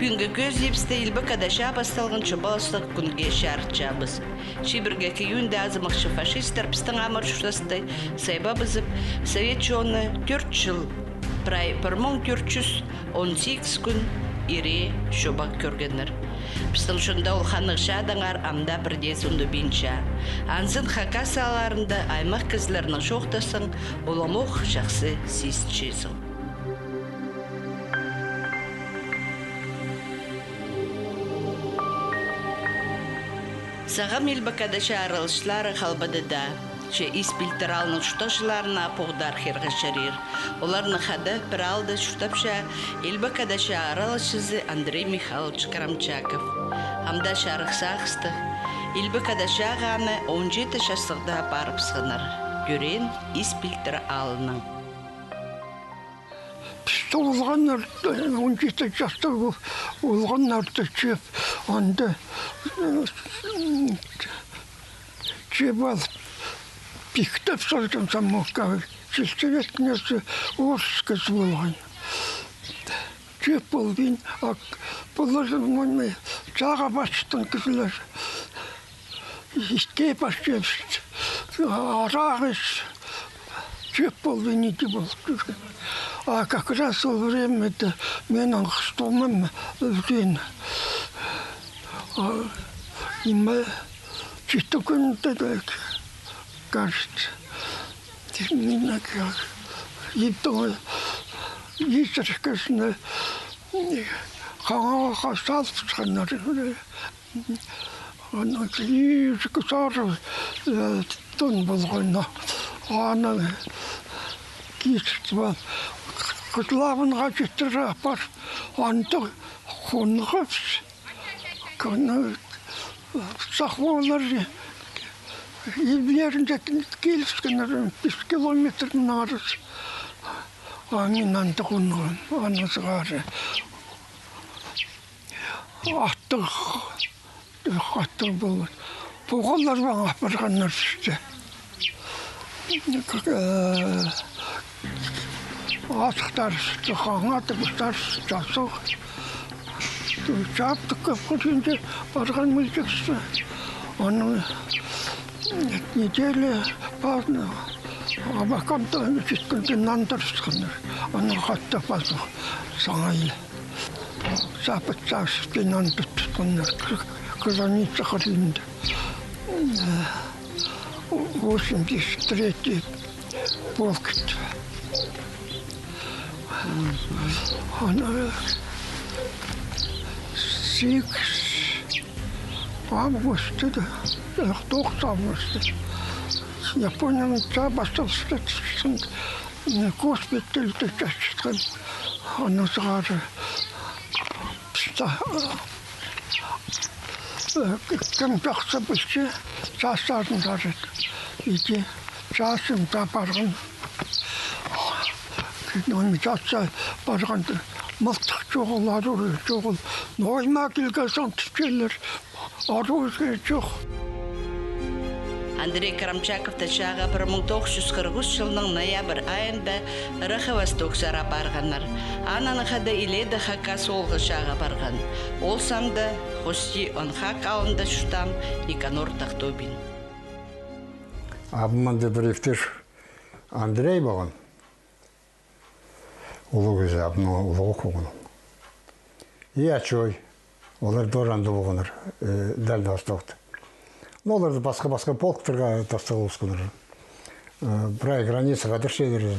Бүгінгі көз епсті елбі кадаша басталған чыбалыстық күнге шарчабыз. Шибірге кейінде азымақшы фашистер пістің амыр шутасты сайба бізіп, Совет жоны 4 жыл, прай 1418 күн ире шобақ көргенір. Пістің шында ол қанық жадыңар амда бірде сұнды бенча. Анзын хакасаларында аймақ кізлерінің шоқтасын, оламоқ жақсы сесчесің. Сағам елбі кадаша аралышлары қалбады да, че испилтер алының шуташыларына поғдар херға шарир. Оларны қады бір алды шутапша елбі кадаша аралышызы Андрей Михайлович Карамчаков. Амда шарық сақысты. Елбі кадаша ғаны 17 шастықда барып сығыныр. Көрен испилтер алының. Olğanlar 17 yaşta olğanlar da çöp anda çöp alıp piktep saldım samokka çilçevetnesi orskız olğan çöp olgun bunların onu çağa baştın kızlar işte başlıyor arağız çöp olgun idi buldu. А как раз во время-то меня что мама блин. И мы чисто как-то так кажется. Меня как и то есть конечно хасал сканер. Он клеит кусар тон болгоно. Она киства Кытлавын ғачеттірі бар, анты қонығыз, сақвалар елберінде келіскенер 5 километрдің арыз. Мен анты қонығым, аныз ғары. Аттық болды. Бұғалар баңа барғандар түсті. Атықтар қаңаты бұстар жасық. Жаптық көп күрсенде барған мүлдексі. Оның неделі базны абақамда жеткенде нандар ұсқаныр. Оның қатта базы саңайлы. Сапыт сағышпен нандар тұсқаныр. Граница қырында. 83-й полкт. Она 6 августа, 9 августа. Я понял, что бастался госпиталь, она сразу комплекса быстрее, часарн даже иди, часом запарган. Номинация барғанды мылтық жоғыл, ару жоғыл. Нойма келгесен түскелер, ару жоқ. Андрей Карамчаков тачаға 1943 жылының ноябрь айында Рахавосток сара барғанар. Ананы қады иледі хакас олғы шаға барған. Ол самды Хости Онхак ауында шутам Никанор Тахтобин. Абыманды біріктер Андрей болған. Улы көзі абының ұлығы қоғыны. Ачой, олар доранды болғаныр, дәл дастауды. Оларды басқа полктарға тастағы ұскыныр. Бірай граница қадыр шедер,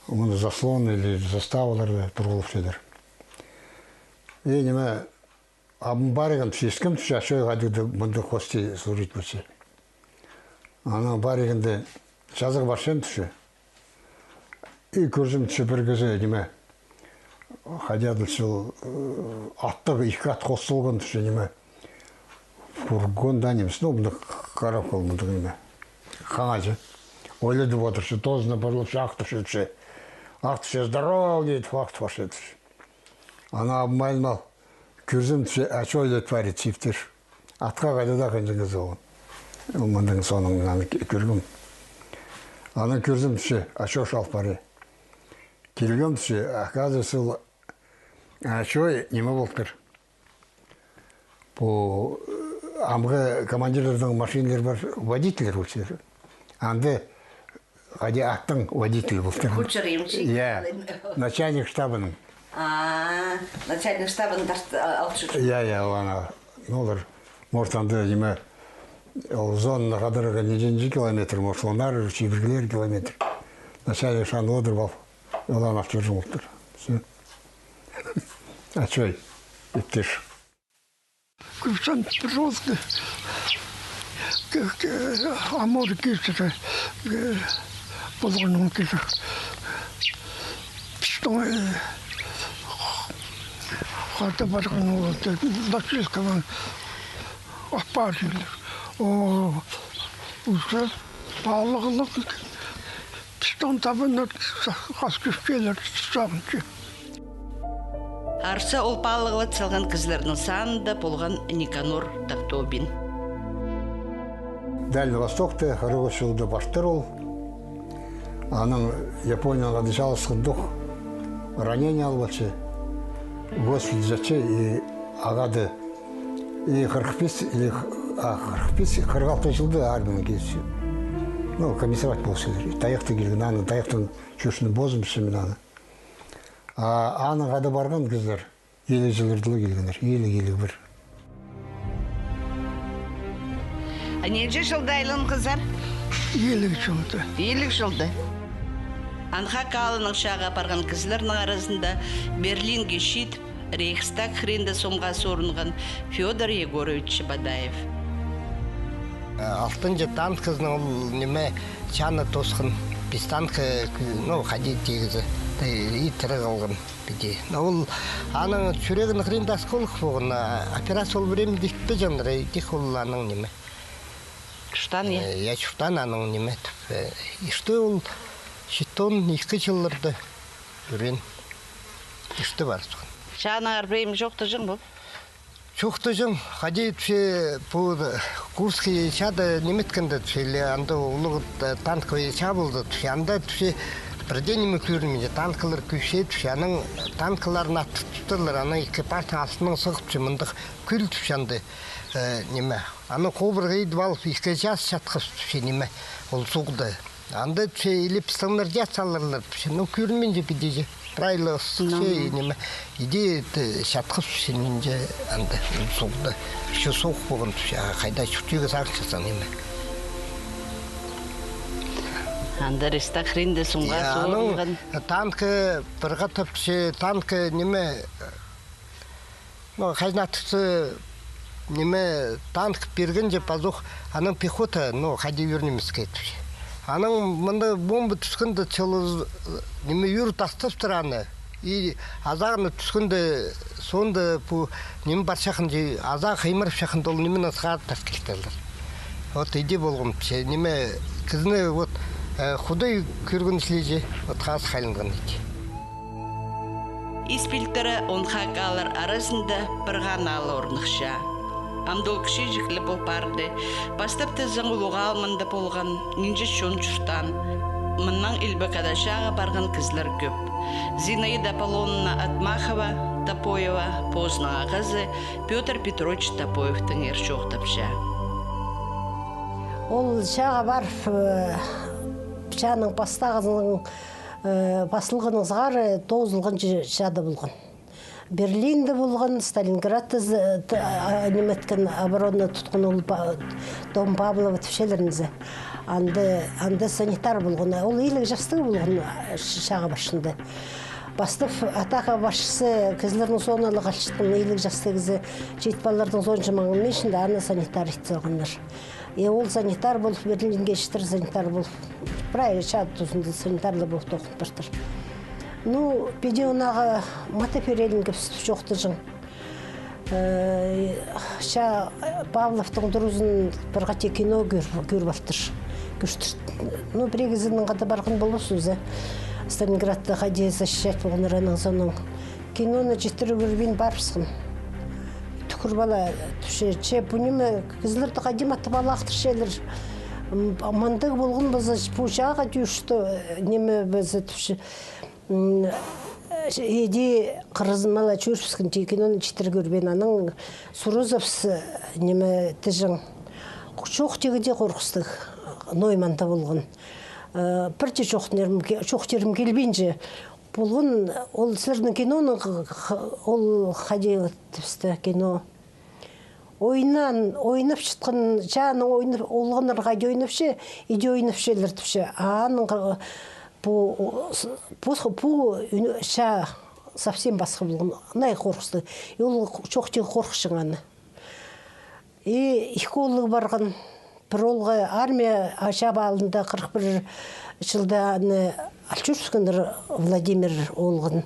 оны заслон или заставаларды тұрғылып шедер. Неме, абым барыған шешкім түші, Ачой ғадыды мұнды қости сұрит бөтсе. Ана барығынды жазығы баршен түші. И көрзім түсі бір көзі неме, қадядыл сыл аттығы екі ат қосылған түсі неме, фургон да немес, бұнды қарап қол бұнды неме, қаңажы. Ойлады отыршы, тозына бұрылып ақтышы түсі. Ақтышы, здорово, дейді, факт башы түсі. Ана абымайлмал, көрзім түсі, әчі ойлады бәрі цифтер. Атқа қайдада қайдыңыз оғын. Мұндың соның көргім. Ана көрзім түсі, әчі шалп бары. Келгем түсі, оказывается, Чой неме болтыр. По амғы командирлердің машинелер бар, водителер өтсер. Анды ади аттың водитель болтыр. Кучерімші? Я, начальник штабының. Начальник штабын алып Я, ана, олар, может, анды неме, зонына қадырға неденжі километр, может, онар, чебіргілер километр. Начальник штабын одыр бал, олан ақ жүржім болтыр. А чой, иттеш? Курсант просто амор кесер болгонун кесер. Что хата барган болот, башкадан апарил. О, уже палыгылык. Что табынат хаскышкелер саңчы. Арса ол палығылы цалған кізлердің санында болған Никанор Тахтобин. Дальний Востокта, Харыгы жылды баштыр ол. Аның Японияға жалысқын дух ранение албачы. Госпиталь жачы и ағады. И 46 жылды армияның кезі. Ну, комиссовать болсы. Таяқты келген, аны таяқтың чөшіні бозымшы мен аны. Аны ғады барған кізлер, 50 жылырдылы келгендер, 50 бір. Неше жылда айлын қызар? 50 жылды. 50 жылда. Анха қалының шаға барған кізлердің арасында Берлинге шит, Рейхстаг хренді сомға сорынған Федор Егорович Бадаев. Алтыншы танк кызның ол неме чаны тосқын. Біз танк, қадет тегізі. И тірі қалған біде. Ол аның жүрегін хренді асколық болған. Операция ол время декпе жандар, дек ол аның неме. Штан е? Я чуфтан аның неме. Ишті ол шеттон 2 жылларды жүрен. Ишті бар. Шағынағар бірейім жоқты жың бұл? Жоқты жың. Қадет бұл Курский шады неметкенді түшелі. Анда ұлығы танковый ша болды. Анда түше бірден неме көрмейді. Танкылар көше түше. Аның танкыларын атып тұттылар. Ана экипаждың астының сығып түше. Мұндық күл түше анды неме. Аны қобырға едіп алып 2 жас шатқыз түше неме. Ол суғды. Анда түше елеп сыңлар жас салырлар түше. Ну көрмейді бедеже. Правильно все неме. Иди шатқыз түше ненде анда суғды. Еще соғып болған түше. Қайда шүттегі сағыршасан неме. Анда Рейхстаг хренді сомға сорынған. Танкі бірға түпше, танкі неме, қайнатысы неме танк берген же пазух, аның пехота, қайда өрнеміз кетіп. Аның мұнда бомба түскінді чылыз неме үйір тастып тұраны. И азағыны түскінді сонда неме бар шақын же, азақ қаймырып шақынды ол немен асқарып таскелтелдір. Вот иде болғым, неме кізіне вот Худой көргін слеже, отқаз қалынған еді. Испилтері онхақалар арасында бір ғаналы орнықша. Амдол кіші жіклі бұл барды. Бастапты заңыл оғалмында болған нинже шон жұштан. Мұннан Илбекадашаға барған кізлер көп. Зинаида Аполлоновна Атмахова, Топоева, Позның ағызы, Петр Петрович Топоевтың ершоқ тапша. Ол шаға бар Шаның басылғының зғары 9 жылғын жады болған. Берлинді болған, Сталинградты неметкен оборонны тұтқын ол Дом Павлова түшелерінізі. Анды санитар болған. Ол елік жастығы болған шаға башында. Бастып атаға башысы кізлердің соналы қалшыттың елік жастығызы жетпалардың сон жымағын мешінде аны санитар етсілғандар. Ол санитар болып, Берлинге шытыр санитар болып, правильно, шады тұсында санитарлы болып тоқып бірдір. Ну, беде онаға матаперелін көпсітіп жоқты жың. Ша Павловтың дұрызын бірға те кино көр баптыр. Ну, бірегізінің қада барғын болусы өзі. Сталинградты қадия защищать болған ранның соның. Киноны жеттірі көрбен барпсың. Күрбала түшерче, бұнеме кізлерді қадим атып алақтыр шелер. Мандығы болғын бізі пұшаға түйішті неме бізі түші. Еди қырызмала чүрпскін текенон читер көрбен аның Сурузовс неме тежің чоқ тегіде қорқыстық нойманда болған. Бірте чоқ терім келбенже болған ол сілердің киноның ол қади тіпсті кино. Ойнап шытқын, жаңа олғаныр қайды ойнапшы, иде ойнапшылар тіпші. Аның Пу ша совсем басқа болған. Най қорқысты. Ол чоқ тегі қорқышың аны. Ихолығы барған бір олға армия ашап алдында 41 жылда Алчурскандыр Владимир олғын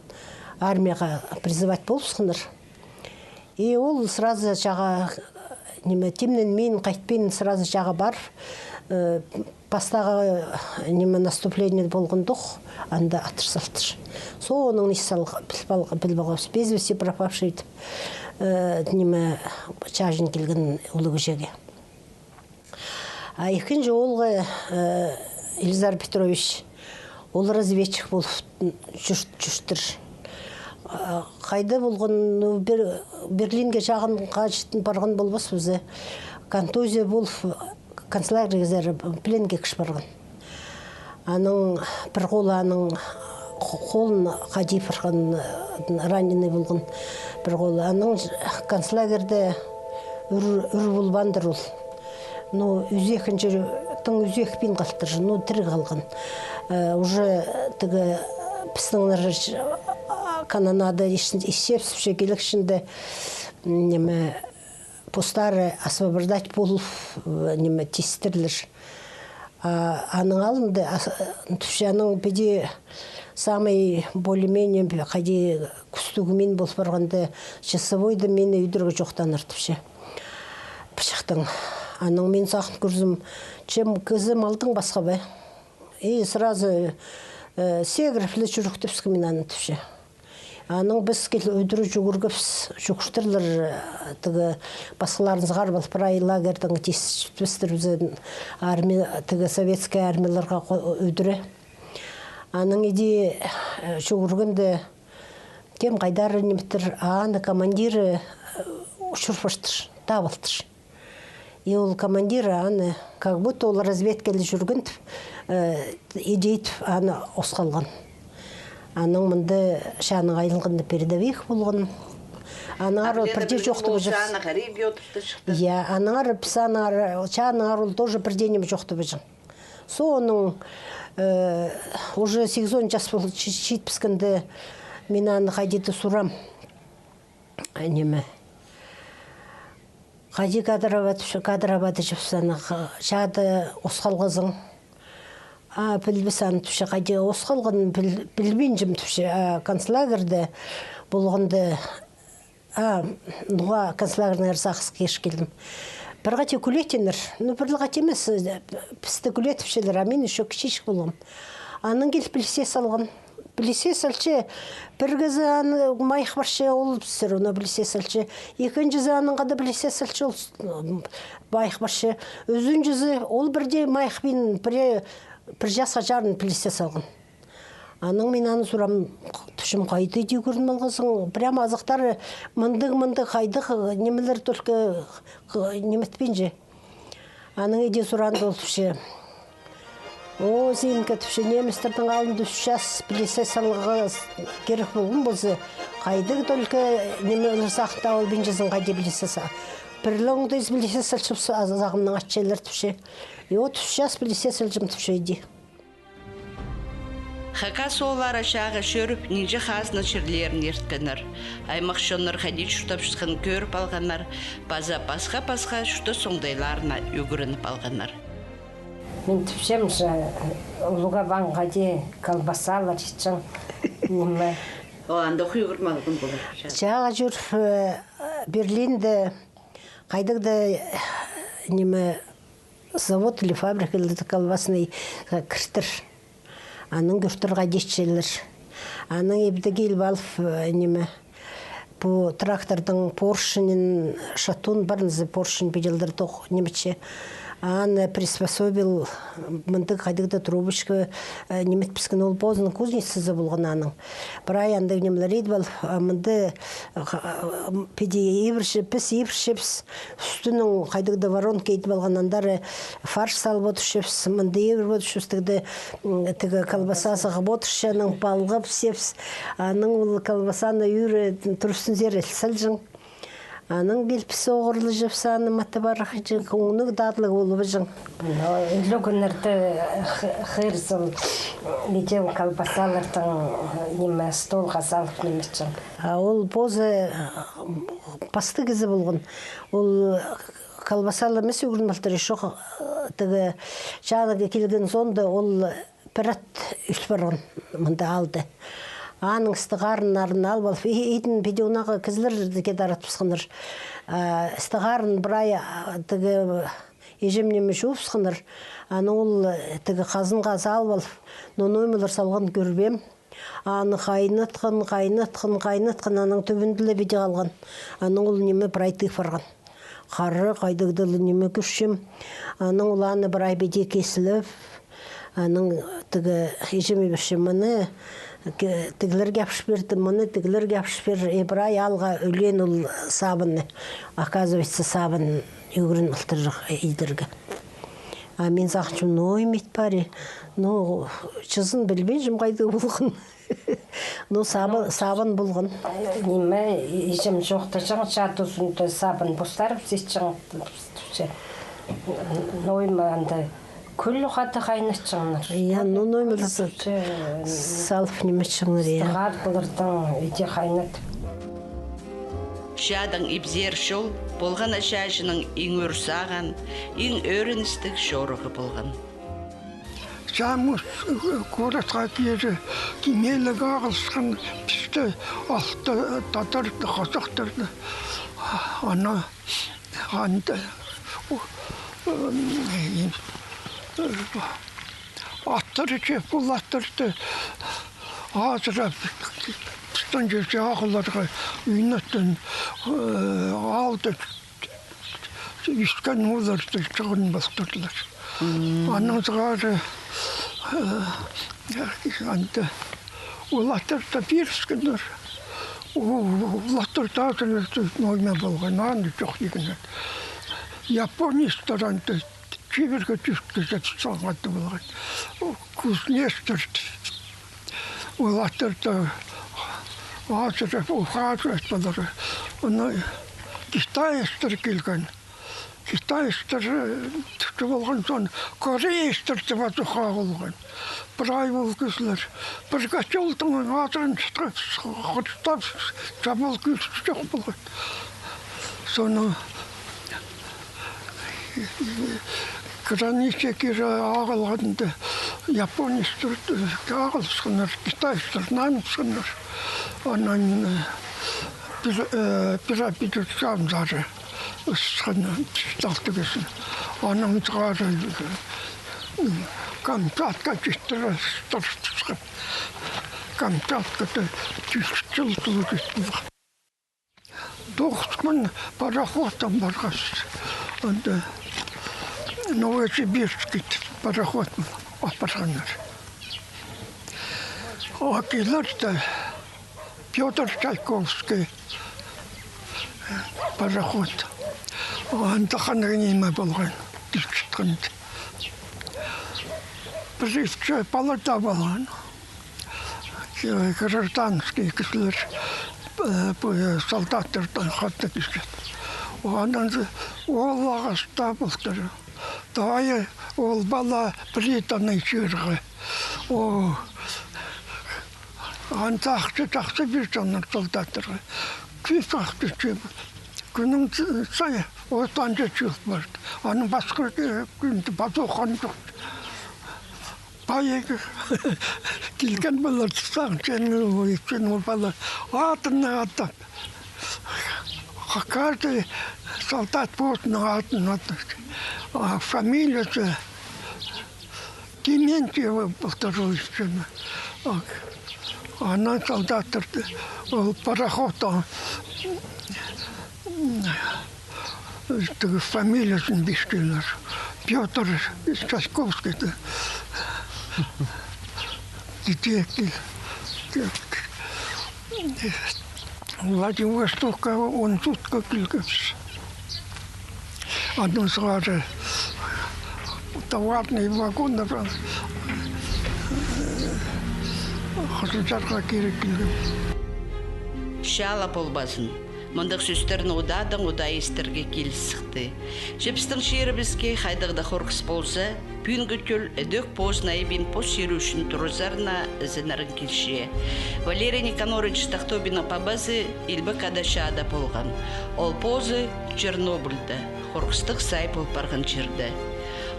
армияға призывать болыпсқыныр. Ол сразу жаға темнен мен қайтпен сразу жаға бар. Пастағы наступление болған дұқ, анда атыр-салтыр. Со оның несалға білбағыз. Безвесе пропавший чажын келген ұлығы жеге. Екінші олғы Елизар Петрович, ол разведчик болып жүрштір. Қайда болған Берлинге жағын қажеттін барған болбас өзі. Контузия болып канцелярия пленге кіш барған. Аның бір қолы аның қолын қадип барған раненый болған бір қолы. Аның канцелярияда үр болбандыр ол. Үзек пен қалтыр, тірі қалған. Уже тігі пістіңлер канонада ешепсіпше келікшінде постары освобождать болып тестірлер. Аның алынды, түшаның беде самый более-менее қади күстігімен болып барғанды часовойды мені үйдіргі жоқтаныр түше. Пышақтың. Аның мен сақын көрзім, чем кізім алдың басқа бай. Сразу сегіріфлі жүріктіпскі аны түше. Аның біз кел өйдірі жүгіргіпс, жүгіштірлер түгі басқаларыңыз ғарбал прай лагердің тестіпістір өзін советская армияларға өйдірі. Аның еде жүгіргінді кем қайдары неметтір, аны командиры ұшырпаштыр, табылтыр. И ол командиры аны, как будто ол разведкелі жүргінді, едейтіп аны осқалған. Аның мұнды шаның айылғынды передовик болған. Аныңар бірде жоқты бұжыр. Аныңар шаның ол тоже бірде нем жоқты бұжыр. Со оның уже 8 жас болды жетпіскінді мен аны қайдеті сұрам. Неме. Қади кадроваты жіпсаны шады осқалғызың. Білбіс аны түші қади осқалғын білбен жым түші канцлагерді болғынды нұға канцлагердің әрсақыз кеш келдім. Бір ғати күлетенір, бір ғати емес, пісті күлетіпшелер, а мен үші кішешік болғым. Аның келіп білісе салған. Білісе салчы, бір кезі аны майық баршы ол пісір, оны білісе салчы. Екінші аның қада білісе салчы ол майық баршы. Өзін жүзі ол бірде майық бен бір жасқа жарын білісе салған. Аның мен аны сұрам түшім қайды дей көрін болғызың. Прям азықтары мындық қайдық немелер только неметпен же. Аның еде сұранды ол түші. О, зейінгі түші неместердің алынды үшчас білесе салғы керек болғын болсы. Қайдығы только немелер сақында ол бен жазын қайды білесе са. Бірліңді өз білесе салшып азағымның атшайлар түші. О, үшчас білесе салжым түші еді. Хака соолар ашағы шөріп, нинже қасына шырлерін ерткенір. Аймақшонлар қади шұртап шыққан көріп алғанар, база пасқа шүті соңдайларына өгірініп алғанар. Мен түпшем ұлыға банға де колбасалар ішчің. Анда құйғырмалығын болар. Жаға жүр Берлинді қайдығды завод или фабрика колбасный кіртір. Аның күртірға дешчелер. Аның ебді келіп алып бұл трактордың поршынын шатун барынызы поршын беделдер тоқ немече. Ан приспособил мынды кайдыгда трубочка немет пискен ол поздно кузницасы болған аның. Брай анда немлер еді бол мынды педи пис ивршепс үстінің кайдыгда воронка еді болған андары фарш салып отыршепс мынды ивр отыршепс тігі колбасасы ғып отыршаның балғып сепс аның ол колбасаны үйрі тұрсын зер сәлжің. Аның белпісі оғырлы жепсаны матабар жың, көңінің дадлығы олы жың. Үлі күнірді қырзыл, летел колбасалардың неме столға салып немес жың. Ол бозы пасты кезі болған. Ол колбасалы емес өгілмелтері шоқ жаңағы келген сонда ол пірат үш барған мұнда алды. Аның стығарын арын алып алып, ейтін бедеунаға кізілер кеді аратпысқыныр. Стығарын бірай ежемнеме жуып сқыныр. Аны ол қазын қазы алып алып, ноймылар салған көрбем. Аны қайнатқын, аның төбінділі беде қалған. Аның ол неме бірай тыйып барған. Қары қайдығдылы неме күшім. Аның ол аны бірай беде кесіліп. Аның ежеме бішіміні тігілер кәпшіп берді, мұны тігілер кәпшіп берді. Ебрай алға өлен ол сабыны, оказывается, сабын өгірін ұлтырық едіргі. Мен сақчым, оймет бари, чызын білбей жұмғайды болғын. Сабын болғын. Неме, ежем жоқты жаң шаты ұсынды сабын бұстарып, сес жаң ойма анды. Күлі қаты қайнат жаңыр. Ноймылы салып немет жаңыр. Стығар бұлырдың үйде қайнат. Жадың ибзер шол болған ашажының ең өрсаған, ең өріністік жорығы болған. Жамыз қоратқа кері кемелігі ағылсқан пісті алты татарды, қазақтарды. Ана ғанды аттары жеп, бұл аттарды азырап Пістан жерде ағыларға үйнеттен алды үскен оларды шығын бастырдылар. Аныңызғары ол аттарды беріскендер. Ол аттарды азырды нойма болған, аны жоқ егінер. Японистар анды чеберге түскізіп соңғады болған. Кузнестерді. Ол аттарды азырып, ұқазырып болары. Оны Китайстар келген. Китайстар түкті болған соң, Корейстарды базуға болған. Бір ай бол кізілер. Бір қачолдың азырын қырыстап, жамал күзі жоқ болған. Соны границе кері ағылғанды японистарды ағылсыныр, Китайстар намысыныр. Онан пирамида жанзары ысқаны талты кесін. Оның зғары Камчатка жеттірі тұрыстысқан. Камчаткада 100 жыл тұлы жеттілді. 9000 пароходтан барғасы. Онда Новосибирский пароход апарғандар. Акилерді Петр Чайковский пароход. Онда қанығын болған, түлкістіғанды. Призывчы палата болған. Гражданский кісілер солдаттардан қатты кішкен. Оған ол ағаста бұлтыры. Дайы ол бала Британың жерге. Антақты бір жаныр солдаттырға. Күсақты жеп. Күнің сай, отан жет барды. Аның басқы күнді базуқан жоқ. Байығы келген балар тұсағын жәңі ол балар атыны атап. Каждый солдат постный атын атып. Фамилиясы Дементьева второй сцена. Она солдаттарды парохода фамилиясын бешкелер. Петр Часковский. Детей. Владивостокка он тут как илгәпс. Одну сразу товарный вагон хозяйка керек келген. Шала болбасын. Мондық сөстерін одадан ода естерге келісіқті. Жепістің шерімізге қайдығда қорқыс болса, пүйінгі көл өдөк позна ебін пос ерушін тұрызарына зінарын келші. Валерий Никонорович Тахтобина пабазы Илбі Кадашада болған. Ол позы Чернобыльда, қорқыстық сай бол барған жерді.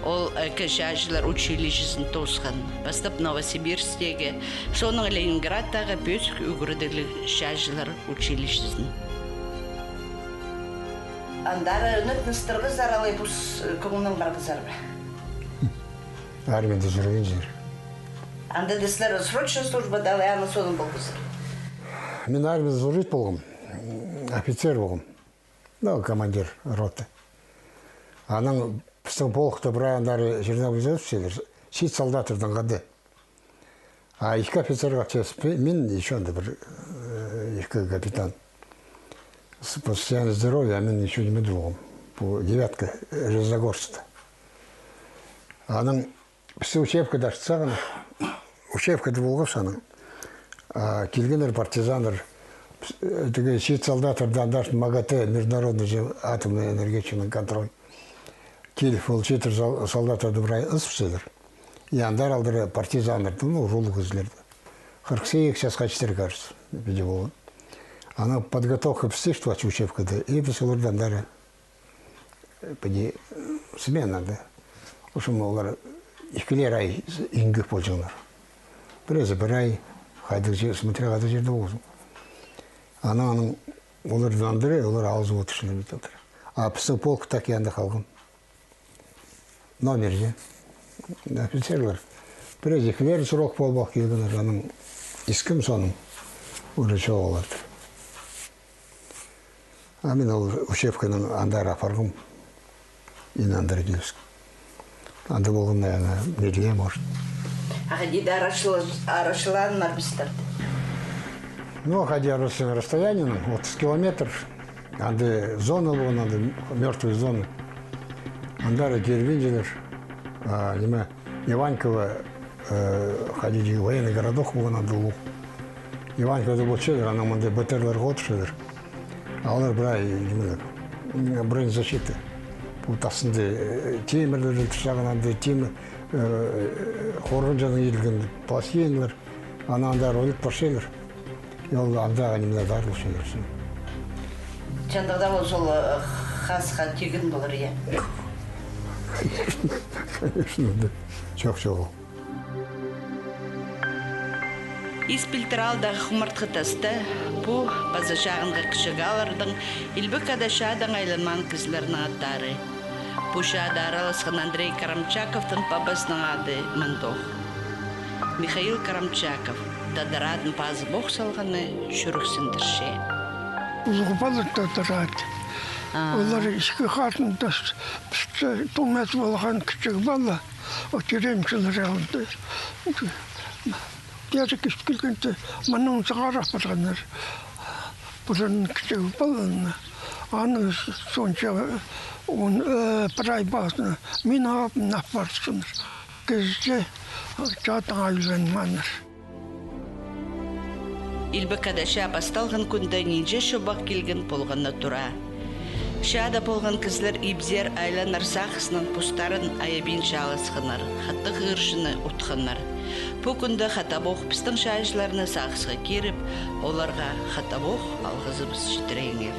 Ол кәжажылар училищесін тосқан. Бастап Новосибирстегі, соның Ленинградтағы бөсік үгірдігі шажылар училищесін. Андары үнік ныстырғы заралай бұс көңінің барғызар ба? Армияда жүрген жер. Анда десілер срочно службада аяны соның болғызар? Мен армияда служит болғым, офицер болғым. Да, командир роты. Аның біздің полықта бір андары жерден өздер түселер. Шет солдатырдан қады. А екі офицерға түсіп, мен еще анда бір екі капитан. Постоянное здоровье, а мен еще не другом. По 9-ка Железногорска. Аның бізді учебкада ашытсаған, учебкада болғаш аның. Келгендер партизандар, шет солдатырдан даш МАГАТЭ, Международный атомный энергетический контроль. Келіп ол шетір солдатарды бұрай ұспысылыр. И андар алдыры партизандарды, рулы көзілерді. 48 жасқа жетер кажется, беде болған. Она подготовка псыштва учебкада, и писалырдан дары смена, да. В общем, олар икілер ай ингіп болжыңлар. Бірезі бір ай, смотря қайдық жерді болсын. Аның олардан дары, олар алызы отыршылар бетілдір. А пістің полк так янда қалғын. Номерде. Офицерлар. Бірез икілер сұрок болбақ келгендер, аның искім соның ұрыча оларды. А мен ол учебканың андары апарғым, ен андары келісім. Анда болғын, медле, может. Дейді арашылан марбистарды? Ну, ходи арашылан расстояние, 30 километр. Анда зона болған, анда мертвые зоны. Андары деревенжелер, Иванково, ходили военный городок болған, анда ұлық. Иванково бұл шедер, ана мында БТРлар ғот шедер. Алар бронезащиты. Астында темірлерді тұшаған, анда темір қорғын жаңын елген пластинлер, анда ролик пашелер. Ол анда немелер дарыл шелер. Чандағда ол сол қасқа тегін болар, е? Конечно, да. Жоқ. Испилтралдағы құмыртқы тасты, бұл базашағынғы кішігалардың Илбі Кадашадан айланман кізлерінің аттары. Бұл шады аралысқан Андрей Карамчаковтың бабасының ады Мандох. Михаил Карамчаков тадарадың пазы боқ салғаны жүріксіндірше. Ұлғыбалы тадарад. Олар ішкі қатын томет болған кішік бала, өтеремшілер алды. Дәрі кешіп келгенде мұның сығарап барғандар. Бұрын кішік баланы. Аны сонша бір ай басына мен апын апарсыныр. Кезде жатын айланманыр. Илбі Кадаша басталған күнді ненже шобақ келген болғанна тұра. Шада болған кізлер ибзер айланар сақысынан пұстарын аябин шалысқынар, хатты ғыршыны ұтқынар. Бұл күнді хатабоқ пістің шайшыларына сақысға керіп, оларға хатабоқ алғызыбыз жітіреңер.